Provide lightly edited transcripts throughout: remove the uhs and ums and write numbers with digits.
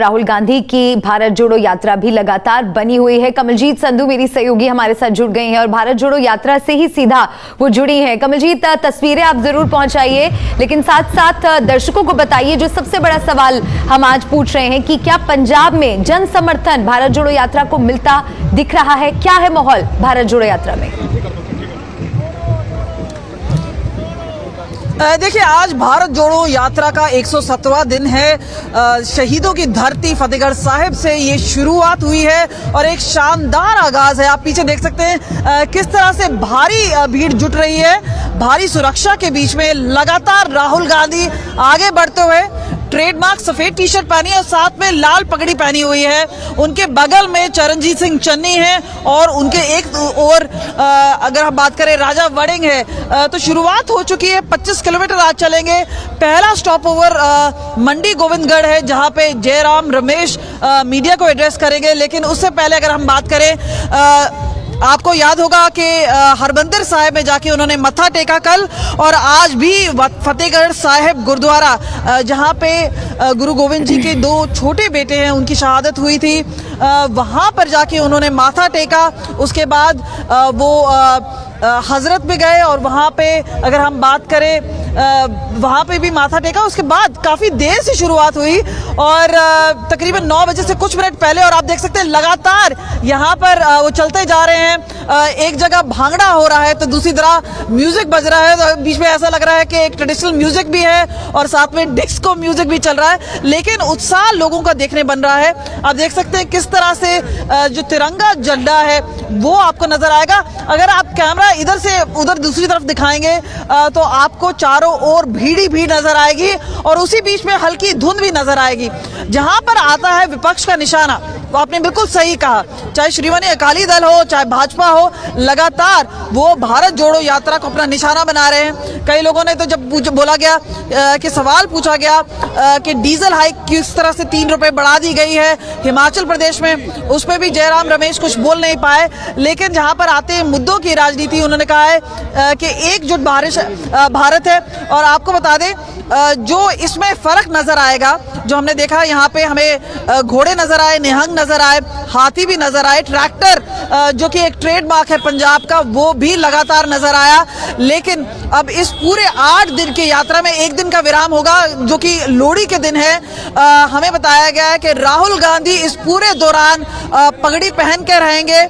राहुल गांधी की भारत जोड़ो यात्रा भी लगातार बनी हुई है। कमलजीत संधू मेरी सहयोगी हमारे साथ जुड़ गई हैं और भारत जोड़ो यात्रा से ही सीधा वो जुड़ी हैं। कमलजीत, तस्वीरें आप जरूर पहुंचाइए, लेकिन साथ साथ दर्शकों को बताइए जो सबसे बड़ा सवाल हम आज पूछ रहे हैं कि क्या पंजाब में जन समर्थन भारत जोड़ो यात्रा को मिलता दिख रहा है? क्या है माहौल भारत जोड़ो यात्रा में? देखिए, आज भारत जोड़ो यात्रा का 117वां दिन है। शहीदों की धरती फतेहगढ़ साहिब से ये शुरुआत हुई है और एक शानदार आगाज है। आप पीछे देख सकते हैं किस तरह से भारी भीड़ जुट रही है। भारी सुरक्षा के बीच में लगातार राहुल गांधी आगे बढ़ते हुए ट्रेडमार्क सफेद टी शर्ट पहनी है और साथ में लाल पगड़ी पहनी हुई है। उनके बगल में चरणजीत सिंह चन्नी है और उनके एक और अगर हम बात करें राजा वड़िंग है। तो शुरुआत हो चुकी है। 25 किलोमीटर आज चलेंगे। पहला स्टॉप ओवर मंडी गोविंदगढ़ है, जहां पे जयराम रमेश मीडिया को एड्रेस करेंगे। लेकिन उससे पहले अगर हम बात करें, आपको याद होगा कि हरमंदिर साहिब में जाके उन्होंने मत्था टेका कल, और आज भी फतेहगढ़ साहिब गुरुद्वारा जहां पे गुरु गोविंद जी के 2 छोटे बेटे हैं, उनकी शहादत हुई थी, वहां पर जाके उन्होंने माथा टेका। उसके बाद वो हजरत में गए और वहां पे अगर हम बात करें वहां पे भी माथा टेका। उसके बाद काफी देर से शुरुआत हुई और तकरीबन 9 बजे से कुछ मिनट पहले, और आप देख सकते हैं लगातार यहाँ पर वो चलते जा रहे हैं। एक जगह भांगड़ा हो रहा है तो दूसरी तरह म्यूजिक बज रहा है, तो बीच में ऐसा लग रहा है कि एक ट्रेडिशनल म्यूजिक भी है और साथ में डिस्को म्यूजिक भी चल रहा है। लेकिन उत्साह लोगों का देखने बन रहा है। आप देख सकते हैं किस तरह से जो तिरंगा झंडा है वो आपको नजर आएगा। अगर आप कैमरा इधर से उधर दूसरी तरफ दिखाएंगे तो आपको चारों ओर भीड़ ही भीड़ नजर आएगी और उसी बीच में हल्की धुंध भी नजर आएगी। जहां पर आता है विपक्ष का निशाना, तो आपने बिल्कुल सही कहा, चाहे श्रोमणी अकाली दल हो चाहे भाजपा हो, लगातार वो भारत जोड़ो यात्रा को अपना निशाना बना रहे हैं। कई लोगों ने तो जब बोला गया कि सवाल पूछा गया कि डीजल हाइक किस तरह से 3 रुपए बढ़ा दी गई है हिमाचल प्रदेश में, उस पर भी जयराम रमेश कुछ बोल नहीं पाए। लेकिन जहां पर आते हैं मुद्दों की राजनीति, उन्होंने कहा है कि एकजुट भारत है। और आपको बता दें जो इसमें फर्क नजर आएगा, जो हमने देखा यहाँ पे हमें घोड़े नजर आए, निहंग नजर आए, हाथी भी नजर आए, ट्रैक्टर जो कि एक ट्रेडमार्क है पंजाब का वो भी लगातार नजर आया। लेकिन अब इस पूरे 8 दिन की यात्रा में 1 दिन का विराम होगा जो कि लोहड़ी के दिन है। हमें बताया गया है कि राहुल गांधी इस पूरे दौरान पगड़ी पहन के रहेंगे,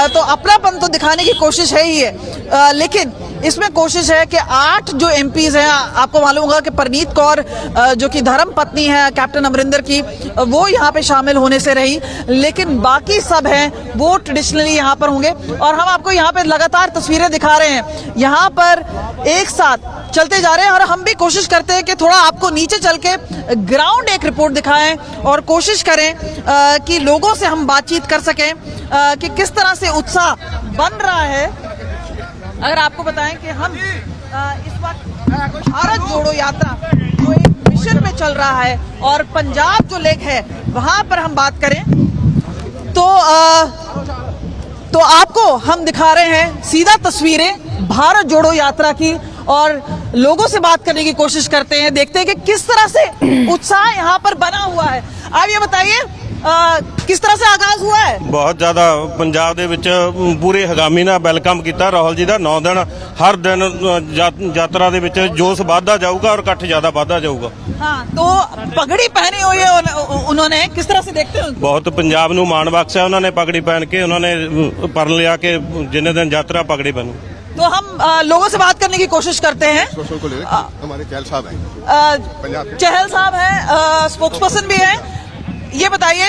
तो अपनापन तो दिखाने की कोशिश है ही है। लेकिन इसमें कोशिश है कि 8 जो एमपीज हैं, आपको मालूम होगा कि परनीत कौर जो कि धर्म पत्नी है कैप्टन अमरिंदर की, वो यहाँ पे शामिल होने से रही, लेकिन बाकी सब हैं वो ट्रेडिशनली यहाँ पर होंगे। और हम आपको यहाँ पे लगातार तस्वीरें दिखा रहे हैं, यहाँ पर एक साथ चलते जा रहे हैं और हम भी कोशिश करते हैं कि थोड़ा आपको नीचे चल के ग्राउंड एक रिपोर्ट दिखाएं और कोशिश करें कि लोगों से हम बातचीत कर सकें कि किस तरह से उत्साह बन रहा है। अगर आपको बताएं कि हम इस वक्त भारत जोड़ो यात्रा जो एक मिशन में चल रहा है और पंजाब जो लेक है वहां पर हम बात करें तो आपको हम दिखा रहे हैं सीधा तस्वीरें भारत जोड़ो यात्रा की और लोगों से बात करने की कोशिश करते हैं, देखते हैं कि किस तरह से उत्साह यहाँ पर बना हुआ है। आप ये बताइए किस तरह से आगाज हुआ है? बहुत ज्यादा पंजाब ਦੇ ਵਿੱਚ ਪੂਰੇ ਹਗਾਮੀ ਨਾਲ ਵੈਲਕਮ ਕੀਤਾ ਰਾਹੁਲ ਜੀ ਦਾ। 9 ਦਿਨ ਹਰ ਦਿਨ यात्रा ਦੇ ਵਿੱਚ जोश बढ़ता जाऊगा और इकट्ठ ज्यादा बढ़ता जाऊगा। हाँ, तो पगड़ी पहनी हुई है उन्होंने, किस तरह से देखते हो? बहुत पंजाब ਨੂੰ ਮਾਣ ਬਖਸ਼ਿਆ ਉਹਨਾਂ ਨੇ पगड़ी पहन के, उन्होंने पर लिया कि जिन्ने दिन यात्रा पगड़ी पहनू। तो हम लोगों से बात करने की कोशिश करते हैं। हमारे चहल साहब हैं, चहल साहब हैं, स्पोक्स पर्सन भी हैं। ये बताइए,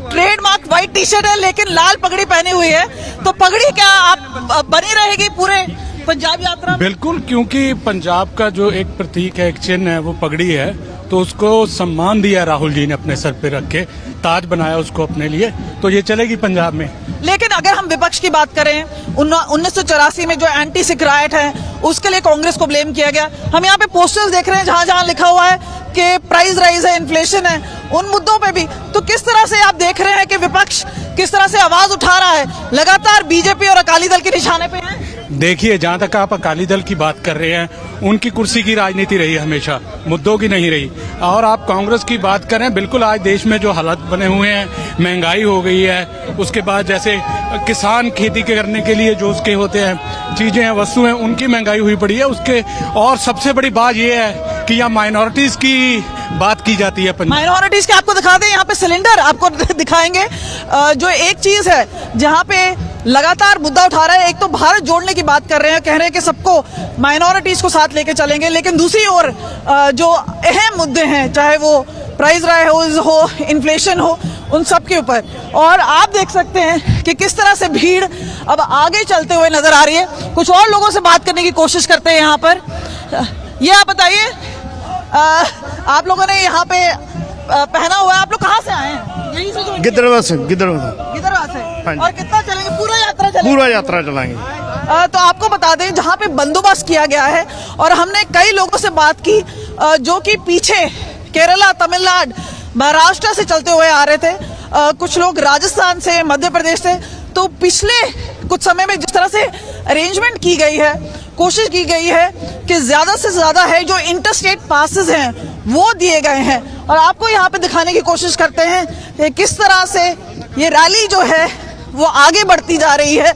ट्रेडमार्क व्हाइट टी शर्ट है लेकिन लाल पगड़ी पहनी हुई है, तो पगड़ी क्या आप बनी रहेगी पूरे पंजाब यात्रा? बिल्कुल, क्योंकि पंजाब का जो एक प्रतीक है, एक चिन्ह है, वो पगड़ी है, तो उसको सम्मान दिया राहुल जी ने अपने सर पे रख के, ताज बनाया उसको अपने लिए, तो ये चलेगी पंजाब में। लेकिन अगर हम विपक्ष की बात करें, 1984 में जो एंटी सिख राइट है उसके लिए कांग्रेस को ब्लेम किया गया। हम यहाँ पे पोस्टर्स देख रहे हैं जहां जहां लिखा हुआ है कि प्राइस राइज है, इन्फ्लेशन है, उन मुद्दों पे भी। तो किस तरह से आप देख रहे हैं कि विपक्ष किस तरह से आवाज उठा रहा है, लगातार बीजेपी और अकाली दल के निशाने पे है? देखिए, जहां तक आप अकाली दल की बात कर रहे हैं, उनकी कुर्सी की राजनीति रही हमेशा, मुद्दों की नहीं रही। और आप कांग्रेस की बात करें, बिल्कुल आज देश में जो हालात बने हुए हैं, महंगाई हो गई है, उसके बाद जैसे किसान खेती करने के लिए जो उसके होते हैं चीजें हैं, वस्तुएं, उनकी महंगाई हुई पड़ी है उसके। और सबसे बड़ी बात यह है कि यहाँ माइनॉरिटीज की बात की जाती है। माइनॉरिटीज के आपको दिखा दें, यहाँ पे सिलेंडर आपको दिखाएंगे। जो एक चीज है जहाँ पे लगातार मुद्दा उठा रहे हैं, एक तो भारत जोड़ने की बात कर रहे हैं, कह रहे हैं कि सबको माइनॉरिटीज को साथ लेके चलेंगे, लेकिन दूसरी ओर जो अहम मुद्दे हैं, चाहे वो प्राइस राइज हो, इन्फ्लेशन हो, उन सब के ऊपर। और आप देख सकते हैं कि किस तरह से भीड़ अब आगे चलते हुए नजर आ रही है। कुछ और लोगों से बात करने की कोशिश करते हैं यहाँ पर। ये आप बताइए, आप लोगों ने यहाँ पे पहना हुआ है, आप लोग कहाँ से आए हैं? यहीं से? गिद्धरवा से। गिद्धरवा से। हाँ जी। और कितना चलेंगे? पूरा यात्रा चलेंगे? पूरा यात्रा चलाएंगे। तो आपको बता दें, जहाँ पे बंदोबस्त किया गया है, और हमने कई लोगों से बात की जो कि पीछे केरला, तमिलनाडु, महाराष्ट्र से चलते हुए आ रहे थे, कुछ लोग राजस्थान से, मध्य प्रदेश से। तो पिछले कुछ समय में जिस तरह से अरेंजमेंट की गई है, कोशिश की गई है कि ज्यादा से ज्यादा है जो इंटरस्टेट पासेस हैं वो दिए गए हैं। और आपको यहाँ पे दिखाने की कोशिश करते हैं कि किस तरह से ये रैली जो है वो आगे बढ़ती जा रही है,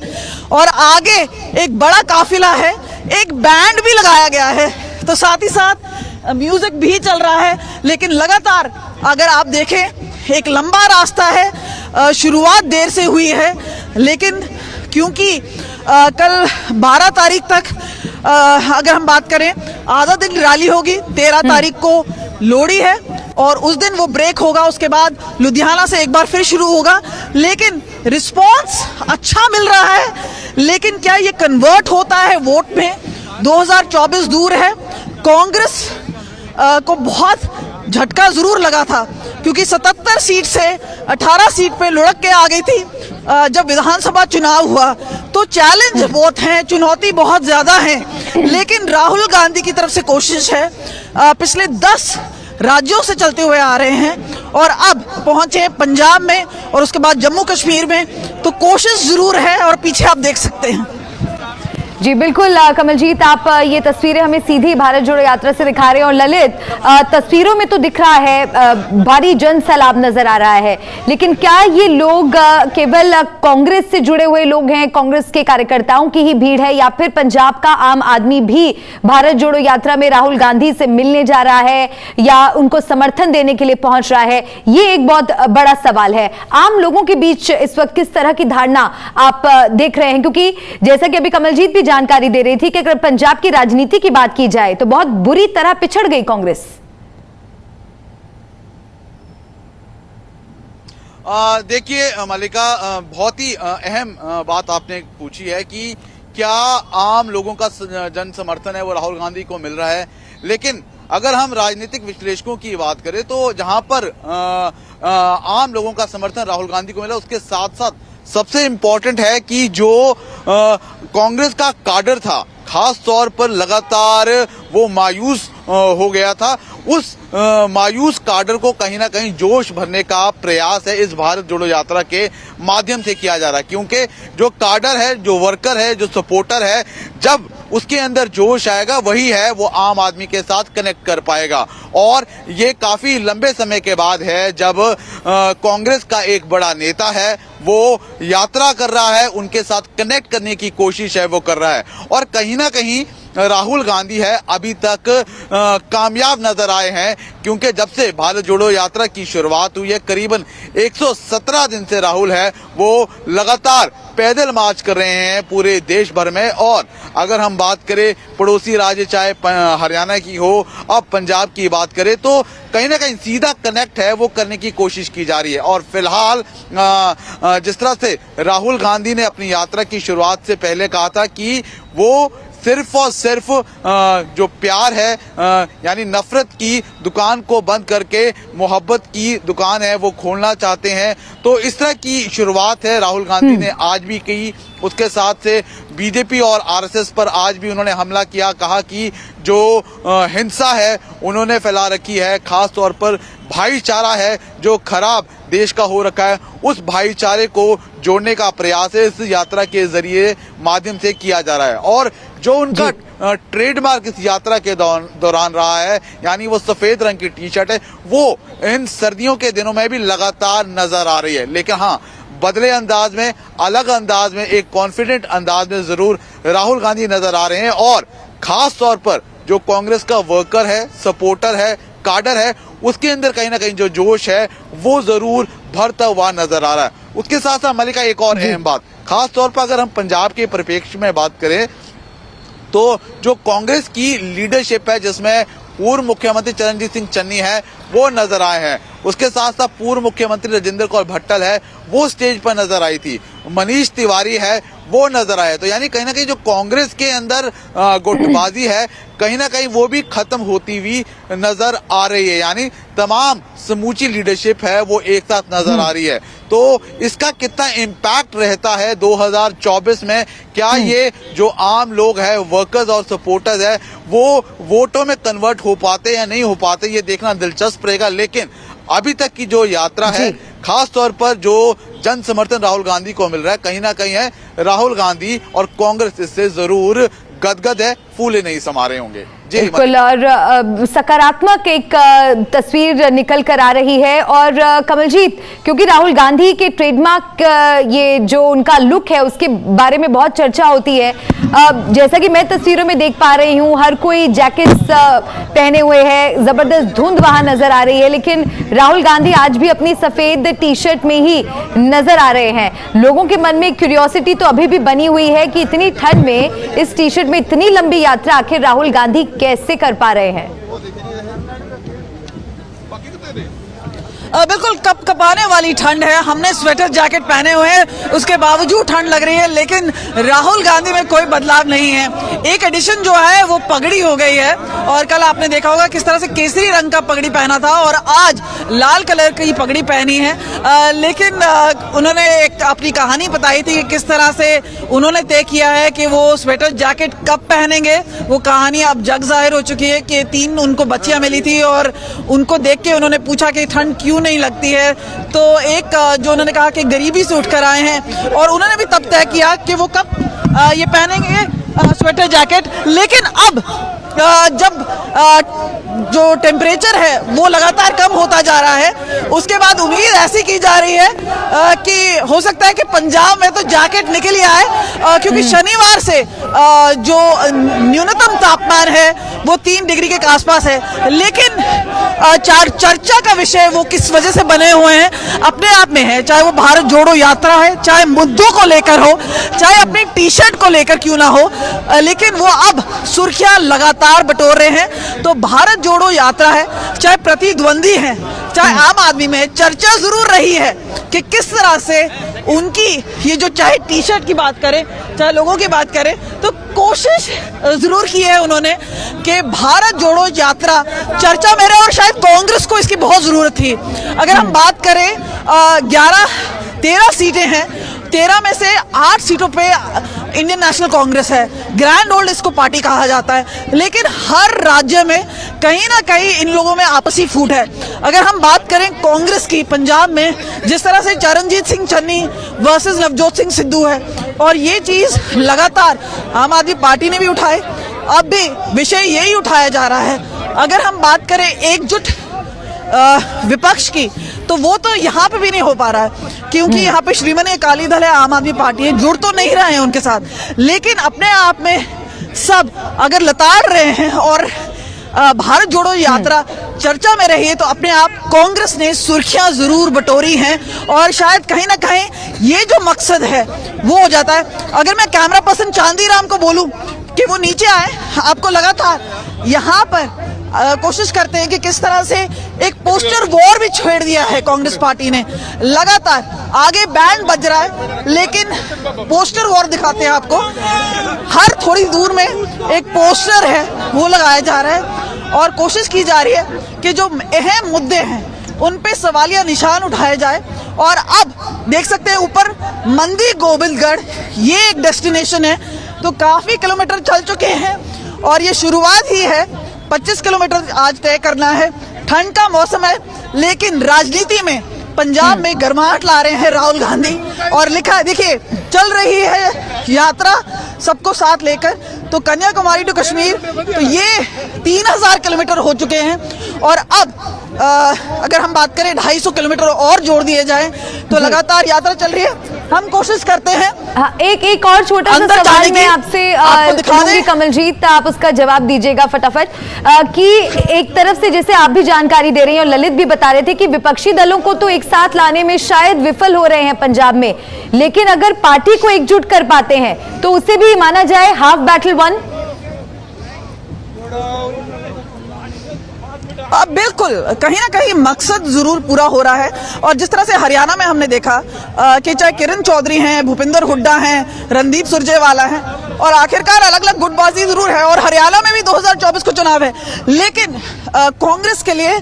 और आगे एक बड़ा काफिला है, एक बैंड भी लगाया गया है, तो साथ ही साथ म्यूजिक भी चल रहा है। लेकिन लगातार अगर आप देखें, एक लंबा रास्ता है, शुरुआत देर से हुई है, लेकिन क्योंकि कल 12 तारीख तक अगर हम बात करें, आधा दिन रैली होगी, 13 तारीख को लोहड़ी है और उस दिन वो ब्रेक होगा, उसके बाद लुधियाना से एक बार फिर शुरू होगा। लेकिन रिस्पॉन्स अच्छा मिल रहा है, लेकिन क्या ये कन्वर्ट होता है वोट में? 2024 दूर है। कांग्रेस को बहुत झटका जरूर लगा था, क्योंकि 77 सीट से 18 सीट पे लुढ़क के आ गई थी जब विधानसभा चुनाव हुआ। तो चैलेंज बहुत हैं, चुनौती बहुत ज्यादा है, लेकिन राहुल गांधी की तरफ से कोशिश है, पिछले 10 राज्यों से चलते हुए आ रहे हैं और अब पहुंचे पंजाब में और उसके बाद जम्मू कश्मीर में। तो कोशिश जरूर है और पीछे आप देख सकते हैं। जी बिल्कुल कमलजीत, आप ये तस्वीरें हमें सीधी भारत जोड़ो यात्रा से दिखा रहे हैं। और ललित, तस्वीरों में तो दिख रहा है भारी जन सैलाब नजर आ रहा है, लेकिन क्या ये लोग केवल कांग्रेस से जुड़े हुए लोग हैं, कांग्रेस के कार्यकर्ताओं की ही भीड़ है, या फिर पंजाब का आम आदमी भी भारत जोड़ो यात्रा में राहुल गांधी से मिलने जा रहा है या उनको समर्थन देने के लिए पहुंच रहा है? ये एक बहुत बड़ा सवाल है। आम लोगों के बीच इस वक्त किस तरह की धारणा आप देख रहे हैं? क्योंकि जैसा कि अभी कमलजीत भी जानकारी दे रही थी कि अगर पंजाब की राजनीति की बात की जाए तो बहुत बुरी तरह पिछड़ गई कांग्रेस। देखिए मल्लिका, बहुत ही अहम बात आपने पूछी है कि क्या आम लोगों का जन समर्थन है वो राहुल गांधी को मिल रहा है। लेकिन अगर हम राजनीतिक विश्लेषकों की बात करें तो जहां पर आम लोगों का समर्थन राहुल गांधी को मिला, उसके साथ साथ सबसे इम्पोर्टेंट है कि जो कांग्रेस का काडर था, खास तौर पर लगातार वो मायूस हो गया था, उस मायूस काडर को कहीं ना कहीं जोश भरने का प्रयास है इस भारत जोड़ो यात्रा के माध्यम से किया जा रहा है। क्योंकि जो काडर है, जो वर्कर है, जो सपोर्टर है, जब उसके अंदर जोश आएगा वही है वो आम आदमी के साथ कनेक्ट कर पाएगा। और ये काफी लंबे समय के बाद है जब कांग्रेस का एक बड़ा नेता है वो यात्रा कर रहा है, उनके साथ कनेक्ट करने की कोशिश है वो कर रहा है। और कहीं ना कहीं राहुल गांधी है अभी तक कामयाब नजर आए हैं, क्योंकि जब से भारत जोड़ो यात्रा की शुरुआत हुई है करीबन 117 दिन से राहुल है वो लगातार पैदल मार्च कर रहे हैं पूरे देश भर में। और अगर हम बात करें पड़ोसी राज्य चाहे हरियाणा की हो, अब पंजाब की बात करें, तो कहीं ना कहीं सीधा कनेक्ट है वो करने की कोशिश की जा रही है। और फिलहाल जिस तरह से राहुल गांधी ने अपनी यात्रा की शुरुआत से पहले कहा था कि वो सिर्फ और सिर्फ जो प्यार है यानी नफरत की दुकान को बंद करके मोहब्बत की दुकान है वो खोलना चाहते हैं, तो इस तरह की शुरुआत है राहुल गांधी ने आज भी की। उसके साथ से बीजेपी और आरएसएस पर आज भी उन्होंने हमला किया, कहा कि जो हिंसा है उन्होंने फैला रखी है, खास तौर पर भाईचारा है जो खराब देश का हो रखा है, उस भाईचारे को जोड़ने का प्रयास है इस यात्रा के जरिए माध्यम से किया जा रहा है। और जो उनका ट्रेडमार्क इस यात्रा के दौरान रहा है, यानी वो सफेद रंग की टी शर्ट है, वो इन सर्दियों के दिनों में भी लगातार नजर आ रही है। लेकिन हाँ, बदले अंदाज में, अलग अंदाज में, एक कॉन्फिडेंट अंदाज में जरूर राहुल गांधी नजर आ रहे हैं। और खास तौर पर जो कांग्रेस का वर्कर है, सपोर्टर है, काडर है, उसके अंदर कहीं ना कहीं जो जोश है वो जरूर भरता हुआ नजर आ रहा है। उसके साथ साथ मलिका एक और अहम बात, खास तौर पर अगर हम पंजाब के परिप्रेक्ष्य में बात करें तो जो कांग्रेस की लीडरशिप है जिसमें पूर्व मुख्यमंत्री चरणजीत सिंह चन्नी है वो नजर आए हैं, उसके साथ साथ पूर्व मुख्यमंत्री राजेंद्र कौर भट्टल है वो स्टेज पर नजर आई थी, मनीष तिवारी है वो नजर आए। तो यानी कहीं ना कहीं जो कांग्रेस के अंदर गुटबाजी है कहीं ना कहीं वो भी खत्म होती हुई नजर आ रही है, यानी तमाम समूची लीडरशिप है वो एक साथ नजर आ रही है। तो इसका कितना इम्पैक्ट रहता है 2024 में, क्या ये जो आम लोग हैं, वर्कर्स और सपोर्टर्स है, वो वोटों में कन्वर्ट हो पाते या नहीं हो पाते, ये देखना दिलचस्प रहेगा। लेकिन अभी तक की जो यात्रा है, खास तौर पर जो जन समर्थन राहुल गांधी को मिल रहा है, कहीं ना कहीं है राहुल गांधी और कांग्रेस इससे जरूर गदगद है, फूले नहीं समा रहे होंगे। बिल्कुल, और सकारात्मक एक तस्वीर निकल कर आ रही है। और कमलजीत, क्योंकि राहुल गांधी के ट्रेडमार्क ये जो उनका लुक है उसके बारे में बहुत चर्चा होती है। जैसा कि मैं तस्वीरों में देख पा रही हूँ, हर कोई जैकेट्स पहने हुए है, जबरदस्त धुंध वहां नजर आ रही है, लेकिन राहुल गांधी आज भी अपनी सफेद टी शर्ट में ही नजर आ रहे हैं। लोगों के मन में क्यूरियोसिटी तो अभी भी बनी हुई है कि इतनी ठंड में इस टी शर्ट में इतनी लंबी यात्रा आखिर राहुल गांधी कैसे कर पा रहे हैं। बिल्कुल कपकपाने वाली ठंड है, हमने स्वेटर जैकेट पहने हुए हैं, उसके बावजूद ठंड लग रही है, लेकिन राहुल गांधी में कोई बदलाव नहीं है। एक एडिशन जो है वो पगड़ी हो गई है, और कल आपने देखा होगा किस तरह से केसरी रंग का पगड़ी पहना था और आज लाल कलर की पगड़ी पहनी है। लेकिन उन्होंने एक अपनी कहानी बताई थी कि किस तरह से उन्होंने तय किया है कि वो स्वेटर जैकेट कब पहनेंगे। वो कहानी अब जग जाहिर हो चुकी है कि 3 उनको बच्चियां मिली थी और उनको देख के उन्होंने पूछा कि ठंड क्यों नहीं लगती है, तो एक जो उन्होंने कहा कि गरीबी से उठकर आए हैं, और उन्होंने भी तब तय किया कि वो कब ये पहनेंगे स्वेटर जैकेट। लेकिन अब जब जो टेम्परेचर है वो लगातार कम होता जा रहा है, उसके बाद उम्मीद ऐसी की जा रही है कि हो सकता है कि पंजाब में तो जैकेट निकल ही आए, क्योंकि शनिवार से जो न्यूनतम तापमान है वो 3 डिग्री के आसपास है। लेकिन चर्चा का विषय वो किस वजह से बने हुए हैं अपने आप में है, चाहे वो भारत जोड़ो यात्रा है, चाहे मुद्दों को लेकर हो, चाहे अपनी टी शर्ट को लेकर क्यों ना हो, लेकिन वो अब सुर्खियां लगातार बटोर रहे हैं। तो भारत जोड़ो यात्रा है, चाहे प्रतिद्वंदी है, चाहे आम आदमी में, चर्चा जरूर रही है कि किस तरह से उनकी ये जो, चाहे टी शर्ट की बात करें, चाहे लोगों की बात करें, तो कोशिश जरूर की है उन्होंने कि भारत जोड़ो यात्रा चर्चा में रहे, और शायद कांग्रेस को इसकी बहुत जरूरत थी। अगर हम बात करें 13 सीटें हैं, 13 में से 8 सीटों पे इंडियन नेशनल कांग्रेस है, ग्रैंड ओल्ड इसको पार्टी कहा जाता है, लेकिन हर राज्य में कहीं ना कहीं इन लोगों में आपसी फूट है। अगर हम बात करें कांग्रेस की, पंजाब में जिस तरह से चरणजीत सिंह चन्नी वर्सेस नवजोत सिंह सिद्धू है, और ये चीज लगातार आम आदमी पार्टी ने भी उठाए, अब भी विषय यही उठाया जा रहा है। अगर हम बात करें एकजुट विपक्ष की, तो वो तो यहाँ पे भी नहीं हो पा रहा है, क्योंकि यहाँ पे श्रीमनी अकाली दल है, आम आदमी पार्टी है, जुड़ तो नहीं रहे हैं उनके साथ, लेकिन अपने आप में सब अगर लताड़ रहे हैं और भारत जोड़ो यात्रा चर्चा में रही है, तो अपने आप कांग्रेस ने सुर्खियां जरूर बटोरी हैं, और शायद कहीं ना कहीं ये जो मकसद है वो हो जाता है। अगर मैं कैमरा पर्सन चांदीराम को बोलूं कि वो नीचे आए, आपको लगातार यहाँ पर कोशिश करते हैं कि किस तरह से एक पोस्टर वॉर भी छेड़ दिया है कांग्रेस पार्टी ने, लगातार आगे बैंड बज रहा है, लेकिन पोस्टर वॉर दिखाते हैं आपको, हर थोड़ी दूर में एक पोस्टर है वो लगाया जा रहा है, और कोशिश की जा रही है कि जो अहम मुद्दे हैं उन पे सवालिया निशान उठाए जाए। और अब देख सकते हैं ऊपर मंदी गोविंदगढ़, ये एक डेस्टिनेशन है तो काफी किलोमीटर चल चुके हैं और ये शुरुआत ही है। 25 किलोमीटर आज तय करना है। ठंड का मौसम है, लेकिन राजनीति में पंजाब में गर्माहट ला रहे हैं राहुल गांधी। और लिखा है, देखिए, चल रही है यात्रा सबको साथ लेकर। तो कन्याकुमारी टू कश्मीर, तो ये 3000 किलोमीटर हो चुके हैं और अब अगर हम बात करें 250 किलोमीटर और जोड़ दिए जाएं तो लगातार यात्रा चल रही है। हम कोशिश करते हैं। हाँ, एक और छोटा सा सवाल मैं आपसे लूंगी कमलजीत, आप उसका जवाब दीजिएगा फटाफट। कि एक तरफ से जैसे आप भी जानकारी दे रही हैं और ललित भी बता रहे थे कि विपक्षी दलों को तो एक साथ लाने में शायद विफल हो रहे हैं पंजाब में, लेकिन अगर पार्टी को एकजुट कर पाते हैं तो उसे भी माना जाए हाफ बैटल वन। बिल्कुल, कहीं ना कहीं मकसद जरूर पूरा हो रहा है। और जिस तरह से हरियाणा में हमने देखा कि चाहे किरण चौधरी हैं, भूपिंदर हुड्डा हैं, रणदीप सुरजेवाला हैं, और आखिरकार अलग अलग गुटबाजी जरूर है और हरियाणा में भी 2024 को चुनाव है, लेकिन कांग्रेस के लिए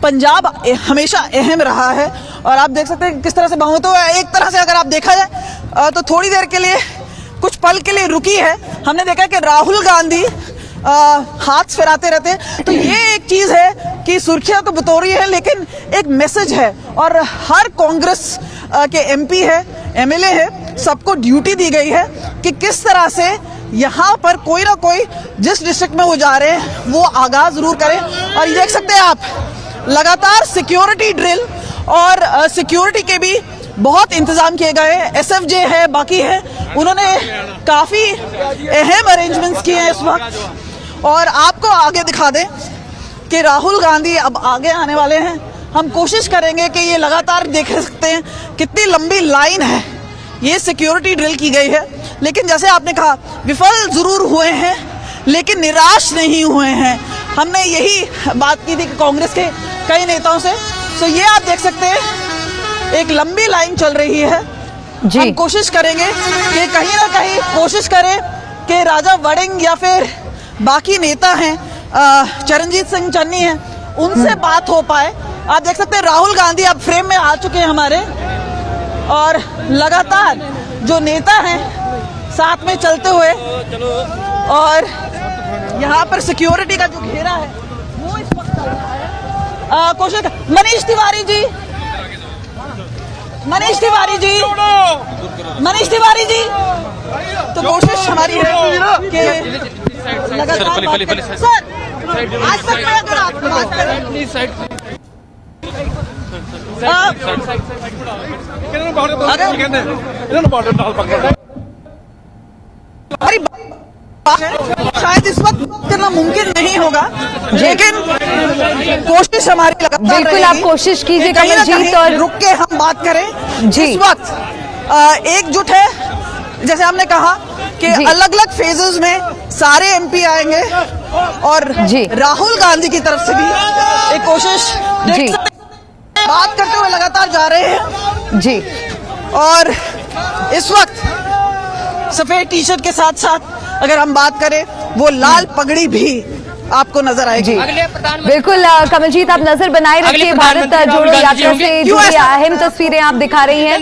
पंजाब हमेशा अहम रहा है। और आप देख सकते हैं किस तरह से बहुमतों एक तरह से अगर आप देखा जाए तो थोड़ी देर के लिए, कुछ पल के लिए रुकी है। हमने देखा कि राहुल गांधी हाथ फिराते रहते हैं। तो ये एक चीज है कि सुर्खियां तो बतौरी है, लेकिन एक मैसेज है। और हर कांग्रेस के एमपी है, एमएलए है, सबको ड्यूटी दी गई है कि किस तरह से यहाँ पर कोई ना कोई जिस डिस्ट्रिक्ट में वो जा रहे हैं वो आगाज जरूर करें। और ये देख सकते हैं आप, लगातार सिक्योरिटी ड्रिल और सिक्योरिटी के भी बहुत इंतजाम किए गए हैं। एसएफजे है, बाकी है, उन्होंने काफी अहम अरेंजमेंट्स किए हैं इस वक्त। और आपको आगे दिखा दें कि राहुल गांधी अब आगे आने वाले हैं। हम कोशिश करेंगे कि ये लगातार देख सकते हैं कितनी लंबी लाइन है। ये सिक्योरिटी ड्रिल की गई है, लेकिन जैसे आपने कहा विफल जरूर हुए हैं लेकिन निराश नहीं हुए हैं। हमने यही बात की थी कि कांग्रेस के कई नेताओं से। तो ये आप देख सकते हैं एक लंबी लाइन चल रही है। हम कोशिश करेंगे कि कहीं ना कहीं कोशिश करें कि राजा वड़िंग या फिर बाकी नेता हैं, चरणजीत सिंह चन्नी हैं, उनसे बात हो पाए। आप देख सकते हैं राहुल गांधी अब फ्रेम में आ चुके हैं हमारे, और लगातार जो नेता हैं साथ में चलते हुए, और यहाँ पर सिक्योरिटी का जो घेरा है वो इस वक्त चल रहा है। कोशिश मनीष तिवारी जी, तो कोशिश हमारी है कि लगातार सर आज तक मैं अगर आप बात करें शायद इस वक्त करना मुमकिन नहीं होगा, लेकिन कोशिश हमारी लगातार बिल्कुल आप कोशिश कीजिए कमलजीत। और रुक के हम बात करें जी। इस वक्त एकजुट है, जैसे हमने कहा कि अलग अलग फेजेस में सारे एमपी आएंगे और राहुल गांधी की तरफ से भी एक कोशिश बात करते हुए लगातार जा रहे हैं जी। और इस वक्त सफेद टी शर्ट के साथ साथ अगर हम बात करें वो लाल पगड़ी भी आपको नजर आएगी। बिल्कुल कमलजीत, आप नजर बनाए रखिए। भारत जोड़ो यात्रा से जुड़ी अहम तस्वीरें आप दिखा रही हैं।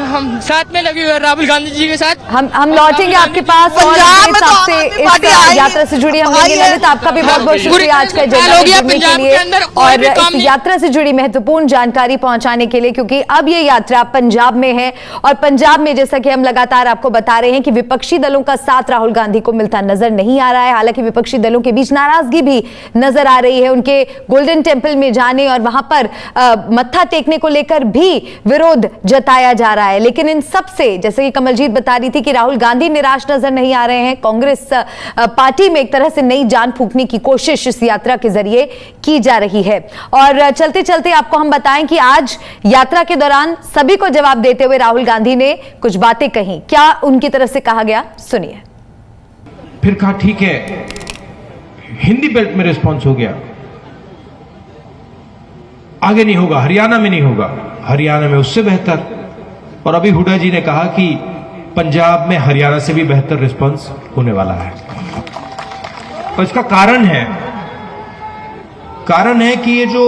हम साथ में लगे हुए राहुल गांधी जी के साथ। हम लौटेंगे आपके पास और इस यात्रा से जुड़ी हम लेंगे। ललित, आपका भी बहुत बहुत शुक्रिया आज का जुड़ने के लिए और इस यात्रा से जुड़ी महत्वपूर्ण जानकारी पहुंचाने के लिए, क्योंकि अब ये यात्रा पंजाब में है और पंजाब में जैसा कि हम लगातार आपको बता रहे हैं कि विपक्षी दलों का साथ राहुल गांधी को मिलता नजर नहीं आ रहा है। हालांकि विपक्षी दलों के बीच नाराजगी भी नजर आ रही है, उनके गोल्डन टेंपल में जाने और वहां पर मत्था टेकने को लेकर भी विरोध जताया जा रहा है। लेकिन इन सब से, जैसे कि कमलजीत बता रही थी कि राहुल गांधी निराश नजर नहीं आ रहे हैं। कांग्रेस पार्टी में एक तरह से नई जान फूंकने की कोशिश इस यात्रा के जरिए की जा रही है। और चलते चलते आपको हम बताएं कि आज यात्रा के दौरान सभी को जवाब देते हुए राहुल गांधी ने कुछ बातें कही। क्या उनकी तरफ से कहा गया, सुनिए। फिर कहा ठीक है, हिंदी बेल्ट में रिस्पॉन्स हो गया, आगे नहीं होगा, हरियाणा में नहीं होगा, हरियाणा में उससे बेहतर। और अभी हुड्डा जी ने कहा कि पंजाब में हरियाणा से भी बेहतर रिस्पॉन्स होने वाला है। और इसका कारण है कि ये जो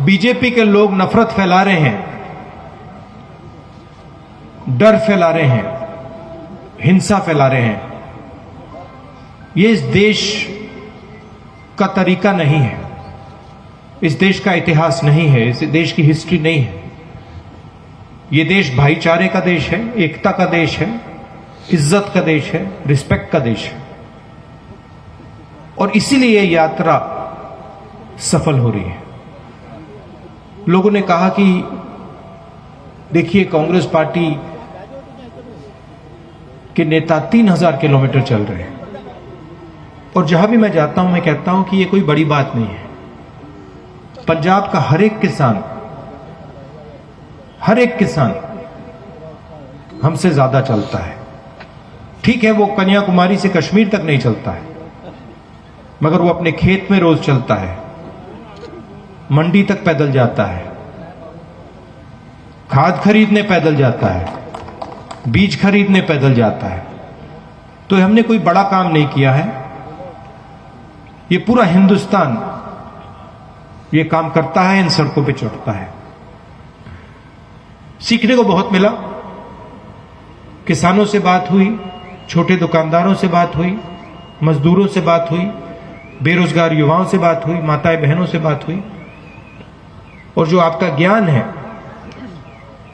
बीजेपी के लोग नफरत फैला रहे हैं, डर फैला रहे हैं, हिंसा फैला रहे हैं, ये इस देश का तरीका नहीं है, इस देश का इतिहास नहीं है, इस देश की हिस्ट्री नहीं है। ये देश भाईचारे का देश है, एकता का देश है, इज्जत का देश है, रिस्पेक्ट का देश है। और इसीलिए ये यात्रा सफल हो रही है। लोगों ने कहा कि देखिए कांग्रेस पार्टी के नेता 3000 किलोमीटर चल रहे हैं, और जहां भी मैं जाता हूं मैं कहता हूं कि ये कोई बड़ी बात नहीं है। पंजाब का हर एक किसान हमसे ज्यादा चलता है। ठीक है, वो कन्याकुमारी से कश्मीर तक नहीं चलता है, मगर वो अपने खेत में रोज चलता है, मंडी तक पैदल जाता है, खाद खरीदने पैदल जाता है, बीज खरीदने पैदल जाता है। तो हमने कोई बड़ा काम नहीं किया है, ये पूरा हिंदुस्तान ये काम करता है, इन सड़कों पे चढ़ता है। सीखने को बहुत मिला। किसानों से बात हुई, छोटे दुकानदारों से बात हुई, मजदूरों से बात हुई, बेरोजगार युवाओं से बात हुई, माताएं बहनों से बात हुई, और जो आपका ज्ञान है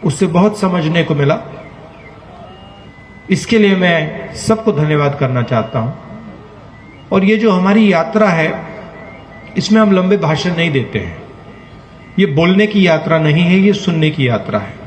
उससे बहुत समझने को मिला। इसके लिए मैं सबको धन्यवाद करना चाहता हूं। और ये जो हमारी यात्रा है, इसमें हम लंबे भाषण नहीं देते हैं। ये बोलने की यात्रा नहीं है, ये सुनने की यात्रा है।